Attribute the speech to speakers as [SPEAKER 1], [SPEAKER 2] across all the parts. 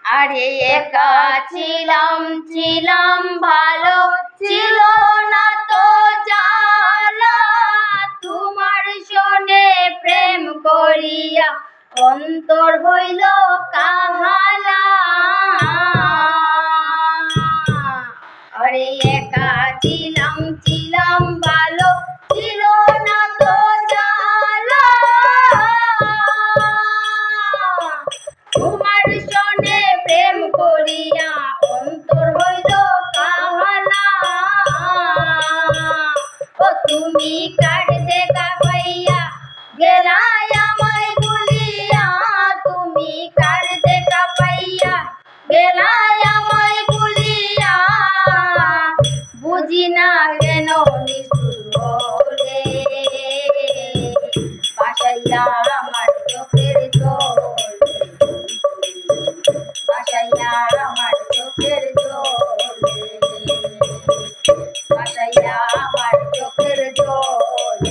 [SPEAKER 1] আরে একা ছিলাম ছিলাম ভালো ছিল না তো জ্বালা তোমার সনে প্রেম করিয়া অন্তর হইল কাহালা আরে একা ছিলাম ছিলাম ভালো ছিল না তো জ্বালা তোমার সনে প্রেম করিয়া অন্তর হইল কাহালা ও তুমি কার দেখা পাইয়া গেলাই আমায় ভুলিয়া তুমি কার দেখা পাইয়া গেলাই আমায় ভুলিয়া বুঝি না কেন নিষ্ঠুর বলে বাসাইয়া আমার চোখের জল বাসাইয়া আমার চোখের জল বাসাইয়া আমার চোখের জল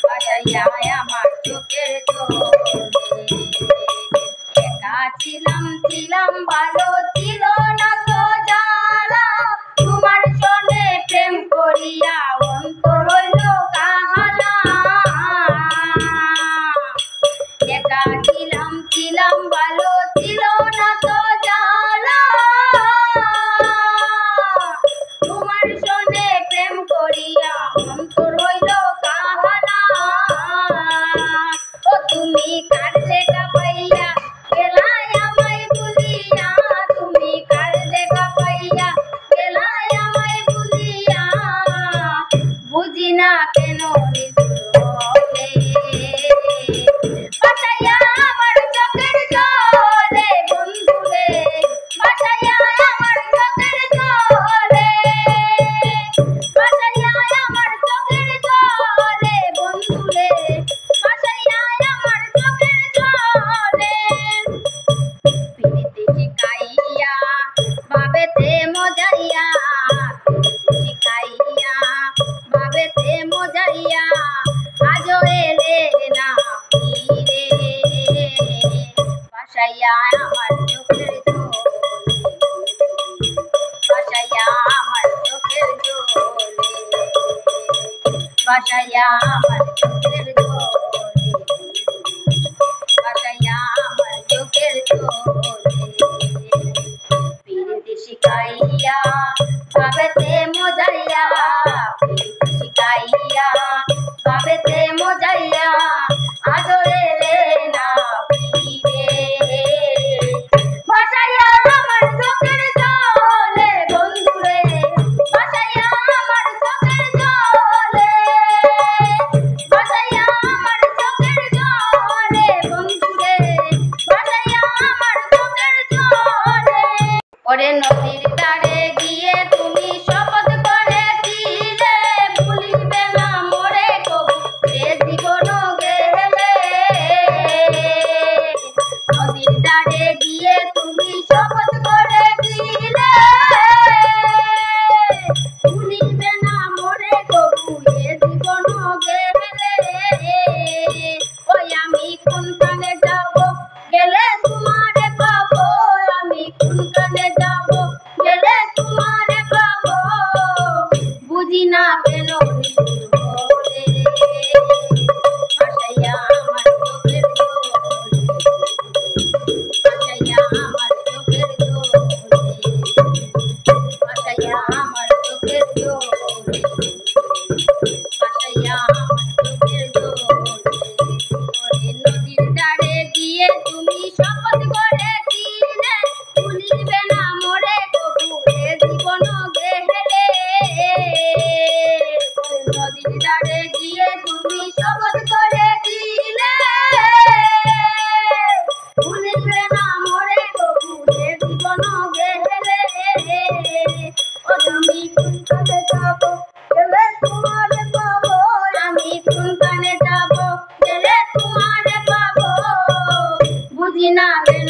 [SPEAKER 1] বাসাইয়া আমার চোখের জল একা ছিলাম ছিলাম ভালো ছিল না তো জ্বালা তোমার সনে প্রেম করিয়া অন্তর হইল কাহালা একা ছিলাম ছিলাম ভালো ছিল না তো জ্বালা তোমার সনে প্রেম করিয়া অন্তর হইল কাহালা ও তুমি কার দেখা পাইয়া গেলাই আমায় ভুলিয়া তুমি কার দেখা পাইয়া গেলাই আমায় ভুলিয়া বুঝি না কেন নিষ্ঠুর বাসাইয়া আমার চোখের জলে বন্ধুরে বাসাইয়া আমার চোখের জলে বাসাইয়া আমার চোখের জলে বন্ধুরে বাসাইয়া আমার চোখের জলে পিরিতি শিখাইয়া ভাবেতে মজাইয়া পিরিতি শিখাইয়া ভাবেতে মজাইয়া আজও এলে না ফিরে বাসাইয়া আমার চোখের জলে বাসাইয়া আমার চোখের জলে বাসাইয়া আমার চোখের জলে বাসাইয়া আমার চোখের জলে পিরিতি শিখাইয়া ভাবেতে মজাইয়া পিরিতি শিখাইয়া ভাবেতে মজাইয়া আজও এলে না ফিরে বাসাইয়া আমার চোখের জলে বন্ধুরে বাসাইয়া আমার চোখের জলে বাসাইয়া আমার চোখের জলে বন্ধুরে বাসাইয়া আমার চোখের জলে ওরে নদীর ধারে গিয়ে তুমি শপথ করেছিলে ভুলিবে না মোরে কবু সে জীবন গেলে নদীর ধারে গিয়ে তুমি শপথ করেছিলে ভুলিবে না মোরে কবু এ জীবন গেলে ওই আমি কোনখানে যাব গেলে তোমারে পাবো আমি কোনখানে যাব গেলে তোমারে পাবো বুঝি না কেন নিষ্ঠুর বলে বাসাইয়া আমার চোখের জলে বাসাইয়া আমার চোখের জলে বাসাইয়া আমার চোখের জলে বাসাইয়া আমার চোখের জলে ওরে নদীর ধারে গিয়ে তুমি শপথ করেছিলে ভুলিবে না মোরে কবু এ জীবন গেলে নদীর ধারে গিয়ে তুমি শপথ করেছিলে ভুলিবে না মোরে কবু এ জীবন গেলে ও আমি কোনখানে যাব গেলে তোমারে পাবো আমি কোনখানে যাব গেলে তোমারে পাবো বুঝি না কেন